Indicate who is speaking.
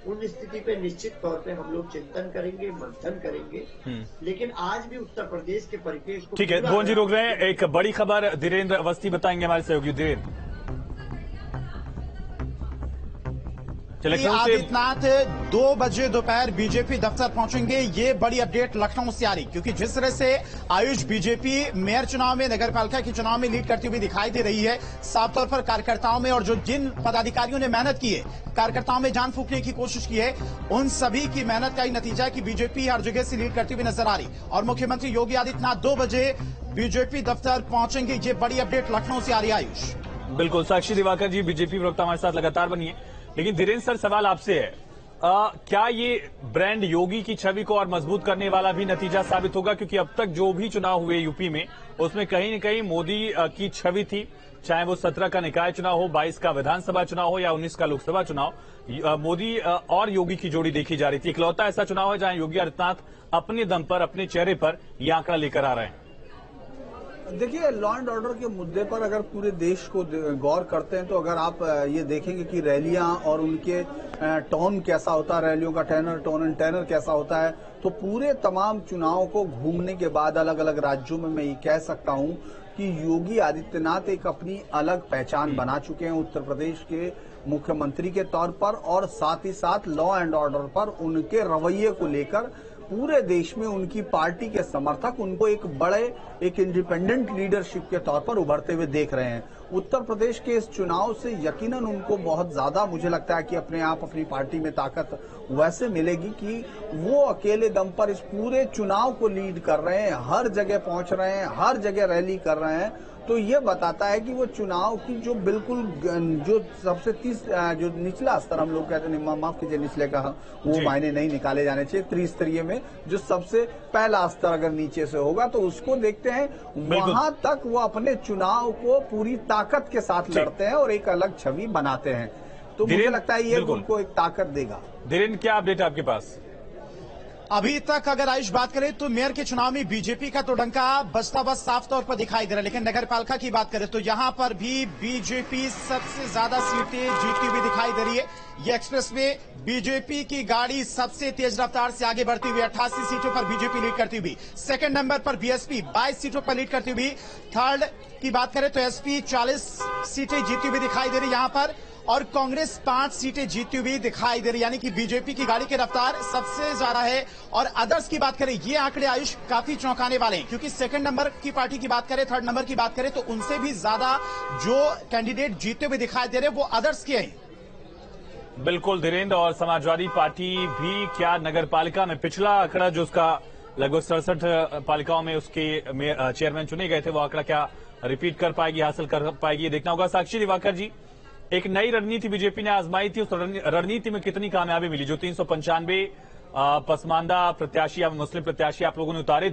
Speaker 1: उन स्थिति पे निश्चित तौर पे हम लोग चिंतन करेंगे, मंथन करेंगे। लेकिन आज भी उत्तर प्रदेश के परिपेक्ष को
Speaker 2: ठीक है, भुवन जी रोक रहे हैं। एक बड़ी खबर धीरेन्द्र अवस्थी बताएंगे हमारे सहयोगी धीरेन्द्र।
Speaker 3: आदित्यनाथ 2 बजे दोपहर बीजेपी दफ्तर पहुंचेंगे, ये बड़ी अपडेट लखनऊ से आ रही, क्योंकि जिस तरह से आयुष बीजेपी मेयर चुनाव में, नगर पालिका के चुनाव में लीड करती हुई दिखाई दे रही है, साफ तौर पर कार्यकर्ताओं में और जो जिन पदाधिकारियों ने मेहनत की है, कार्यकर्ताओं में जान फूंकने की कोशिश की है, उन सभी की मेहनत का ही नतीजा है कि बीजेपी हर जगह से लीड करती हुई नजर आ रही। और मुख्यमंत्री योगी आदित्यनाथ 2 बजे बीजेपी दफ्तर पहुंचेंगे, ये बड़ी अपडेट लखनऊ से आ रही है। आयुष
Speaker 2: बिल्कुल, साक्षी दिवाकर जी बीजेपी प्रवक्ता हमारे साथ लगातार बनी है। लेकिन धीरेन्द्र सर, सवाल आपसे है, क्या ये ब्रांड योगी की छवि को और मजबूत करने वाला भी नतीजा साबित होगा? क्योंकि अब तक जो भी चुनाव हुए यूपी में, उसमें कहीं न कहीं मोदी की छवि थी, चाहे वो 17 का निकाय चुनाव हो, 22 का विधानसभा चुनाव हो या 19 का लोकसभा चुनाव, मोदी और योगी की जोड़ी देखी जा रही थी। इकलौता ऐसा चुनाव है जहां योगी आदित्यनाथ अपने दम पर, अपने चेहरे पर यह आंकड़ा लेकर आ रहे हैं।
Speaker 4: देखिए, लॉ एंड ऑर्डर के मुद्दे पर अगर पूरे देश को गौर करते हैं तो अगर आप ये देखेंगे कि रैलियां और उनके टोन कैसा होता है, रैलियों का टोन एंड टेनर कैसा होता है, तो पूरे तमाम चुनाव को घूमने के बाद अलग अलग राज्यों में मैं ये कह सकता हूं कि योगी आदित्यनाथ एक अपनी अलग पहचान बना चुके हैं उत्तर प्रदेश के मुख्यमंत्री के तौर पर, और साथ ही साथ लॉ एंड ऑर्डर पर उनके रवैये को लेकर पूरे देश में उनकी पार्टी के समर्थक उनको एक इंडिपेंडेंट लीडरशिप के तौर पर उभरते हुए देख रहे हैं। उत्तर प्रदेश के इस चुनाव से यकीनन उनको बहुत ज्यादा, मुझे लगता है कि अपने आप अपनी पार्टी में ताकत वैसे मिलेगी कि वो अकेले दम पर इस पूरे चुनाव को लीड कर रहे हैं, हर जगह पहुंच रहे हैं, हर जगह रैली कर रहे हैं। तो ये बताता है कि वो चुनाव की जो बिल्कुल जो सबसे जो निचला स्तर हम लोग कहते हैं, माफ कीजिए निचले का वो मायने नहीं निकाले जाने चाहिए, त्रिस्तरीय में जो सबसे पहला स्तर अगर नीचे से होगा तो उसको देखते हैं, वहां तक वो अपने चुनाव को पूरी ताकत के साथ लड़ते हैं और एक अलग छवि बनाते हैं। तो मुझे लगता है ये उनको एक ताकत देगा।
Speaker 2: धीरेन्द्र, क्या अपडेट है आपके पास?
Speaker 3: अभी तक अगर आयुष बात करें तो मेयर के चुनाव में बीजेपी का तो डंका बजता बस साफ तौर पर दिखाई दे रहा है, लेकिन नगर पालिका की बात करें तो यहां पर भी बीजेपी सबसे ज्यादा सीटें जीतती हुई दिखाई दे रही है। ये एक्सप्रेस में बीजेपी की गाड़ी सबसे तेज रफ्तार से आगे बढ़ती हुई 88 सीटों पर बीजेपी लीड करती हुई, सेकंड नंबर पर बीएसपी 22 सीटों पर लीड करती हुई, थर्ड की बात करें तो एसपी 40 सीटें जीती हुई दिखाई दे रही यहां पर, और कांग्रेस 5 सीटें जीती हुई दिखाई दे रही, यानी कि बीजेपी की गाड़ी की रफ्तार सबसे ज्यादा है। और अदर्स की बात करें, ये आंकड़े आयुष काफी चौंकाने वाले हैं, क्योंकि सेकंड नंबर की पार्टी की बात करें, थर्ड नंबर की बात करें तो उनसे भी ज्यादा जो कैंडिडेट जीते हुए दिखाई दे रहे हैं वो अदर्स के हैं।
Speaker 2: बिल्कुल धीरेन्द्र, और समाजवादी पार्टी भी क्या नगर पालिका में पिछला आंकड़ा जो उसका लगभग 67 पालिकाओं में उसके चेयरमैन चुने गए थे, वो आंकड़ा क्या रिपीट कर पाएगी, हासिल कर पाएगी, ये देखना होगा। साक्षी दिवाकर जी, एक नई रणनीति बीजेपी ने आजमाई थी, उस रणनीति में कितनी कामयाबी मिली? जो 395 पसमानदा प्रत्याशी या मुस्लिम प्रत्याशी आप लोगों ने उतारे